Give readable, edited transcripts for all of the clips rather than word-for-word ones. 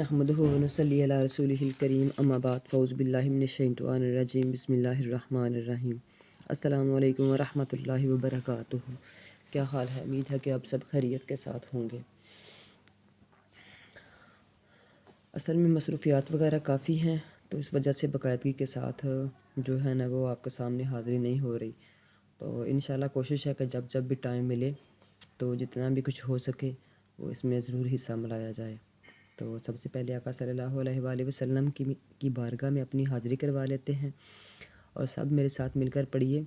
नहमदुहु व नसल्ली अला रसूलिहिल करीम अम्मा बाद फ़ौज़ु बिल्लाहि मिनश शैतानिर रजीम बिस्मिल्लाहिर रहमानिर रहीम। अस्सलामु अलैकुम व रहमतुल्लाहि व बरकातुहू। क्या हाल है? उम्मीद है कि आप सब खैरियत के साथ होंगे। असल में मसरूफ़ियात वगैरह काफ़ी हैं, तो इस वजह से बाकायदगी के साथ जो है ना वो आपके सामने हाज़िरी नहीं हो रही। तो इंशाल्लाह कोशिश है कि जब जब भी टाइम मिले तो जितना भी कुछ हो सके वो इसमें ज़रूर हिस्सा मिलाया जाए। तो सबसे पहले आका सल्लल्लाहु अलैहि वसल्लम की बारगाह में अपनी हाज़िरी करवा लेते हैं और सब मेरे साथ मिलकर पढ़िए।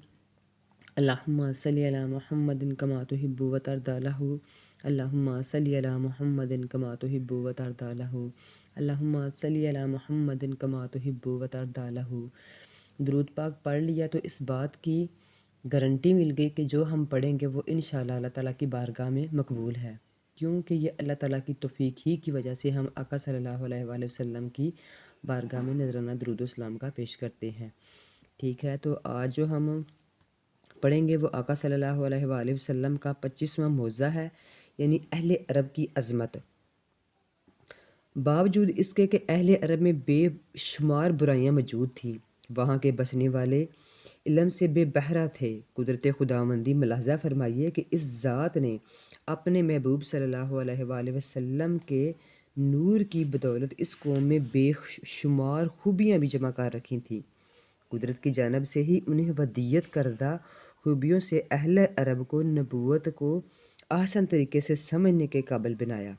अल्लाहुम्मा सल्ली अला मुहम्मदिन कमा तुहिब्बु व तर्दा लहू। अल्लाहुम्मा सल्ली अला मुहम्मदिन कमा तुहिब्बु व तर्दा लहू। अल्लाहुम्मा सल्ली अला मुहम्मदिन कमा तुहिब्बु व तर्दा लहू। दुरूद पाक पढ़ लिया तो इस बात की गारंटी मिल गई कि जो हम पढ़ेंगे वो इंशाअल्लाह अल्लाह ताला की बारगाह में मकबूल है, क्योंकि ये अल्लाह ताला की तौफीक ही की वजह से हम आका सल्लल्लाहु अलैहि वसल्लम की बारगाह में नजराना दुरूद व सलाम का पेश करते हैं। ठीक है, तो आज जो हम पढ़ेंगे वो आका सल्लल्लाहु अलैहि वसल्लम का 25वां मौज़ा है, यानी अहले अरब की अज़मत। बावजूद इसके कि अहले अरब में बेशुमार बुराइयां मौजूद थीं, वहाँ के बसने वाले इल्म से बेबहरा थे। कुदरत खुदावंदी मुलाहज़ा फरमाइए कि इस ज़ात ने अपने महबूब सल्लल्लाहु अलैहि वसल्लम के नूर की बदौलत इस कौम में बेशुमार खूबियाँ भी जमा कर रखी थीं। कुदरत की जानब से ही उन्हें वदीयत करदा खूबियों से अहले अरब को नबूवत को आसान तरीके से समझने के काबिल बनाया।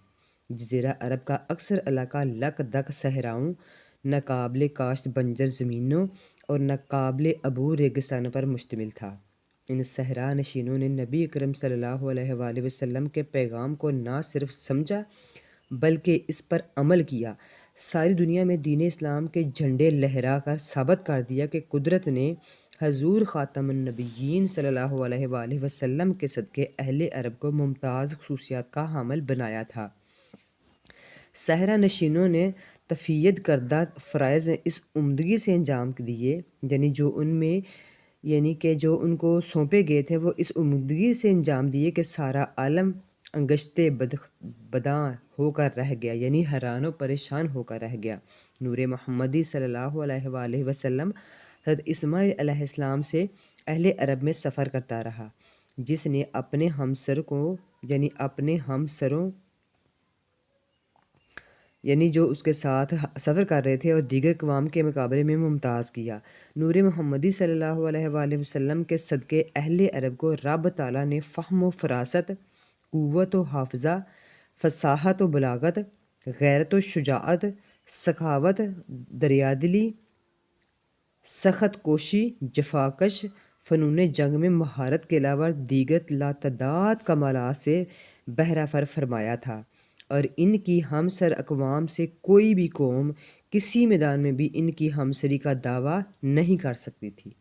जज़ीरा अरब का अक्सर इलाका लक दक सहराओं, नाकाबिले काश्त बंजर ज़मीनों और नाकाबिले अबूर रेगिस्तानों पर मुश्तमिल था। इन सहरा नशीनों ने नबी अकरम सल्लल्लाहु अलैहि वसल्लम के पैगाम को ना सिर्फ समझा बल्कि इस पर अमल किया। सारी दुनिया में दीन इस्लाम के झंडे लहरा कर साबित कर दिया कि कुदरत ने हजूर ख़ातमुन नबिय्यीन सल्लल्लाहु अलैहि वसल्लम के सदक़े अहले अरब को मुमताज़ खुसूसियात का हामिल बनाया था। सहरा नशीनों ने तफ़ीयद करदा फ़राइज़ इस उम्दगी से अंजाम दिए, यानी कि जो उनको सौंपे गए थे वो इस उम्दगी से अंजाम दिए कि सारा आलम अंगश्ते बदां होकर रह गया, यानी हैरान व परेशान होकर रह गया। नूर मोहम्मदी सल्लल्लाहु अलैहि वसल्लम हज़रत इस्माईल अलैहिस्सलाम से अहले अरब में सफ़र करता रहा, जिसने अपने हमसरों यानी जो उसके साथ सफ़र कर रहे थे और दीगर अक़वाम के मुकाबले में मुमताज़ किया। नूर मोहम्मदी सल्लल्लाहु अलैहि वसल्लम के सदक़े अहले अरब को रब ताला ने फ़हम व फ़रासत, क़ुव्वत व हाफ़ज़ा, फ़साहत व बलागत, गैरत व शुजाअत, सखावत, दरियादिली, सख़त कोशी, जफाकश, फ़नून जंग में महारत के अलावा दीगर लातदाद कमालात से बहरावर फरमाया था, और इनकी हमसर अक़वाम से कोई भी कौम किसी मैदान में भी इनकी हमसरी का दावा नहीं कर सकती थी।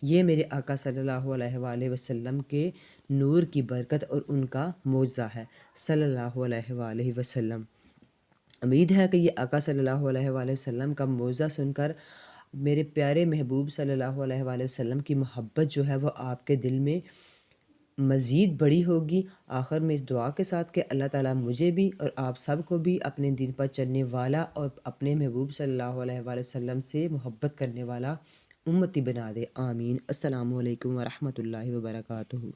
ये मेरे आका सल्लल्लाहु अलैहि वसल्लम के नूर की बरकत और उनका मौज़ा है सल्लल्लाहु अलैहि वसल्लम। उम्मीद है कि ये आका सल्लल्लाहु अलैहि वसल्लम का मौज़ा सुनकर मेरे प्यारे महबूब सल्लल्लाहु अलैहि वसल्लम की मोहब्बत जो है वो आपके दिल में मज़ीद बड़ी होगी। आखिर में इस दुआ के साथ कि अल्लाह ताला मुझे भी और आप सब को भी अपने दिन पर चलने वाला और अपने महबूब सल्लल्लाहु अलैहि वसल्लम से मोहब्बत करने वाला उम्मती बना दे। आमीन। अस्सलामु अलैकुम व रहमतुल्लाहि व बरकातुहू।